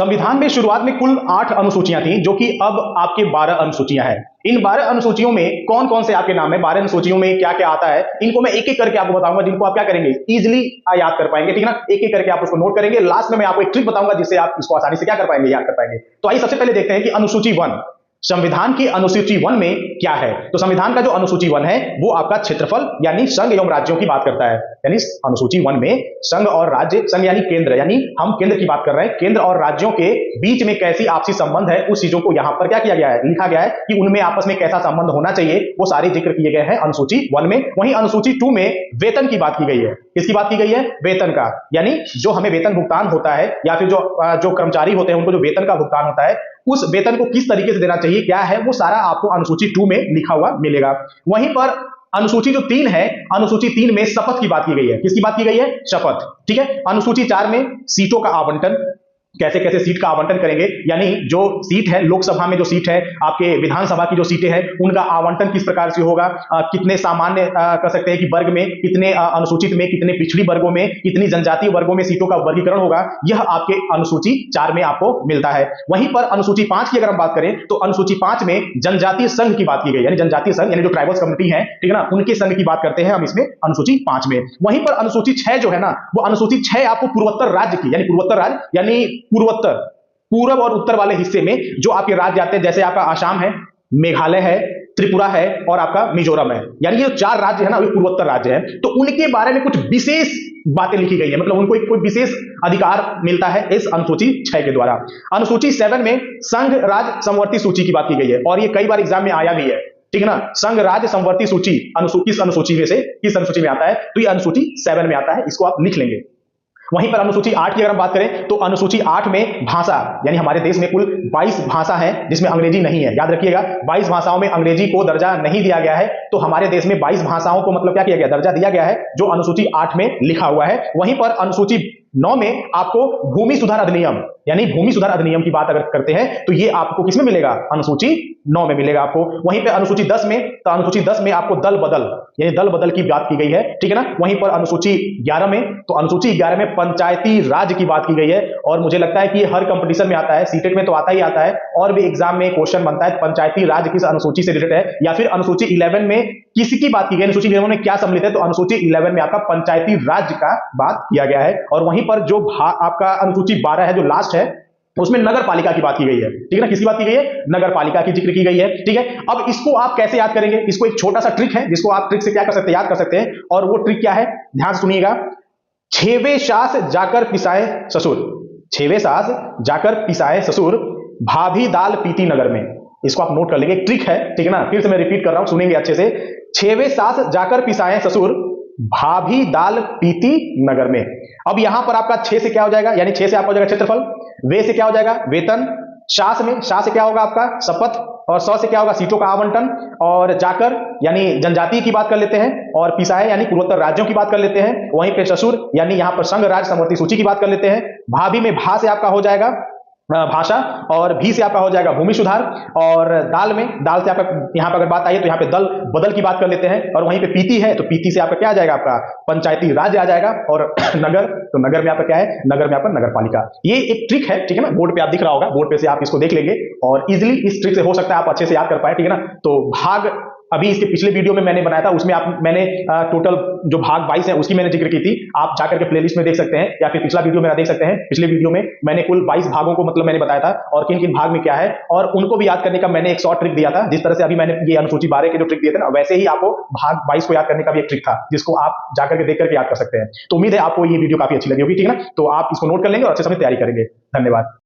संविधान में शुरुआत में कुल 8 अनुसूचियां थी, जो कि अब आपके 12 अनुसूचियां हैं। इन 12 अनुसूचियों में कौन कौन से आपके नाम है, 12 अनुसूचियों में क्या क्या आता है, इनको मैं एक एक करके आपको बताऊंगा, जिनको आप क्या करेंगे, इजीली याद कर पाएंगे। ठीक है ना, एक एक करके आप उसको नोट करेंगे। लास्ट में मैं आपको एक ट्रिक बताऊंगा जिससे आप इसको आसानी से क्या कर पाएंगे, याद कर पाएंगे। तो आइए सबसे पहले देखते हैं कि अनुसूची 1, संविधान की अनुसूची 1 में क्या है। तो संविधान का जो अनुसूची 1 है वो आपका क्षेत्रफल यानी संघ एवं राज्यों की बात करता है। यानी अनुसूची 1 में संघ और राज्य, संघ यानी केंद्र, यानी हम केंद्र की बात कर रहे हैं, केंद्र और राज्यों के बीच में कैसी आपसी संबंध है, उस चीजों को यहां पर क्या किया गया है, लिखा गया है कि उनमें आपस में कैसा संबंध होना चाहिए, वो सारे जिक्र किए गए हैं अनुसूची 1 में। वहीं अनुसूची 2 में वेतन की बात की गई है। किसकी बात की गई है? वेतन का, यानी जो हमें वेतन भुगतान होता है या फिर जो कर्मचारी होते हैं उनको जो वेतन का भुगतान होता है, उस वेतन को किस तरीके से देना चाहिए, क्या है, वो सारा आपको अनुसूची 2 में लिखा हुआ मिलेगा। वहीं पर अनुसूची जो 3 है, अनुसूची 3 में शपथ की बात की गई है। किसकी बात की गई है? शपथ। ठीक है। अनुसूची 4 में सीटों का आवंटन, कैसे कैसे सीट का आवंटन करेंगे, यानी जो सीट है लोकसभा में, जो सीट है आपके विधानसभा की जो सीटें हैं, उनका आवंटन किस प्रकार से होगा, कितने सामान्य कर सकते हैं कि वर्ग में, कितने अनुसूचित में, कितने पिछड़ी वर्गों में, कितनी जनजातीय वर्गों में सीटों का वर्गीकरण होगा, यह आपके अनुसूची 4 में आपको मिलता है। वहीं पर अनुसूची 5 की अगर हम बात करें तो अनुसूची 5 में जनजातीय संघ की बात की गई, यानी जनजातीय संघ यानी जो ट्राइबल्स कम्युनिटी है, ठीक है ना, उनके संघ की बात करते हैं हम इसमें अनुसूची 5 में। वहीं पर अनुसूची 6 जो है ना, वो अनुसूची 6 आपको पूर्वोत्तर राज्य की, यानी पूर्वोत्तर राज्य यानी पूर्वोत्तर, पूर्व और उत्तर वाले हिस्से में जो आपके राज्य आते हैं, जैसे आपका असम है, मेघालय है, त्रिपुरा है और आपका मिजोरम है, यानी ये 4 राज्य है ना, ये पूर्वोत्तर राज्य है। तो उनके बारे में कुछ विशेष बातें लिखी गई है, मतलब उनको कोई विशेष अधिकार मिलता है इस अनुसूची 6 के द्वारा। अनुसूची 7 में संघ राज्य समवर्ती सूची की बात की गई है, और ये कई बार एग्जाम में आया भी है। ठीक है ना, संघ राज्य समवर्ती सूची किस अनुसूची में से किस अनुसूची में आता है, तो ये अनुसूची 7 में आता है, इसको आप लिख लेंगे। वहीं पर अनुसूची 8 की अगर हम बात करें तो अनुसूची 8 में भाषा, यानी हमारे देश में कुल 22 भाषा है जिसमें अंग्रेजी नहीं है। याद रखिएगा, 22 भाषाओं में अंग्रेजी को दर्जा नहीं दिया गया है, तो हमारे देश में 22 भाषाओं को मतलब क्या किया गया, दर्जा दिया गया है, जो अनुसूची 8 में लिखा हुआ है। वहीं पर अनुसूची 9 में आपको भूमि सुधार अधिनियम, यानी भूमि सुधार अधिनियम की बात अगर करते हैं तो ये आपको किसमें मिलेगा, अनुसूची 9 में मिलेगा आपको। वहीं पे अनुसूची 10 में, तो अनुसूची 10 में आपको दल बदल, यानी दल बदल की बात की गई है। ठीक है ना। वहीं पर अनुसूची 11 में, तो अनुसूची 11 में पंचायती राज की बात की गई है, और मुझे लगता है कि ये हर कंपटीशन में आता है, सीटेट में तो आता ही आता है, और भी एग्जाम में क्वेश्चन बनता है पंचायती राज किस अनुसूची से रिलेटेड है, या फिर अनुसूची 11 में किसकी बात की गई, अनुसूची 11 में क्या सम्मिलित है, तो अनुसूची 11 में आपका पंचायती राज का बात किया गया है। और वहीं पर जो आपका अनुसूची 12 है, जो लास्ट है, उसमें नगर पालिका की बात की गई है। ठीक है ना, किसकी बात की गई है, नगर पालिका की जिक्र की गई है। ठीक है। अब इसको आप कैसे याद करेंगे, इसको एक छोटा सा ट्रिक है जिसको आप ट्रिक से क्या कर सकते हैं, याद कर सकते हैं, और वो ट्रिक क्या है, ध्यान से सुनिएगा। 6वें सास जाकर पिसाए ससुर, 6वें सास जाकर पिसाए ससुर, भाभी दाल पीती नगर में। इसको आप नोट कर लेंगे, एक ट्रिक है। ठीक है ना, फिर से मैं रिपीट कर रहा हूं, सुनेंगे अच्छे से। 6वें सास जाकर पिसाए ससुर, भाभी दाल पीती नगर में। अब यहां पर आपका 6 से क्या हो जाएगा, यानी 6 से आपका हो जाएगा क्षेत्रफल, वे से क्या हो जाएगा, वेतन, शास में, शास से क्या होगा आपका शपथ, और सौ से क्या होगा, सीटों का आवंटन, और जाकर यानी जनजातीय की बात कर लेते हैं, और पिसाए यानी पूर्वोत्तर राज्यों की बात कर लेते हैं। वहीं पे ससुर यानी यहां पर संघ राज्य समवर्ती सूची की बात कर लेते हैं। भाभी में भा से आपका हो जाएगा भाषा, और भी से आपका हो जाएगा भूमि सुधार, और दाल में, दाल से आपका यहां पर अगर बात आई है तो यहां पे दल बदल की बात कर लेते हैं। और वहीं पे पीती है तो पीती से आपका क्या आ जाएगा, आपका पंचायती राज आ जाएगा। और नगर, तो नगर में आपका क्या है, नगर में आपका नगर पालिका। ये एक ट्रिक है। ठीक है ना, बोर्ड पे आप दिख रहा होगा, बोर्ड पे से आप इसको देख लेंगे और इजिली इस ट्रिक से हो सकता है आप अच्छे से याद कर पाए। ठीक है ना, तो भाग अभी इसके पिछले वीडियो में मैंने बनाया था, उसमें मैंने टोटल जो भाग 22 है उसकी मैंने जिक्र की थी, आप जाकर के प्लेलिस्ट में देख सकते हैं, या फिर पिछला वीडियो मेरा देख सकते हैं। पिछले वीडियो में मैंने कुल 22 भागों को मतलब मैंने बताया था, और किन किन भाग में क्या है, और उनको भी याद करने का मैंने एक शॉर्ट ट्रिक दिया था। जिस तरह से अभी मैंने ये अनुसूची 12 के जो ट्रिक दिए थे ना, वैसे ही आपको भाग 22 को याद करने का भी एक ट्रिक था, जिसको आप जाकर के देख करके याद कर सकते हैं। तो उम्मीद है आपको ये वीडियो काफी अच्छी लगी होगी। ठीक है ना, तो आप इसको नोट कर लेंगे और अच्छे से तैयारी करेंगे। धन्यवाद।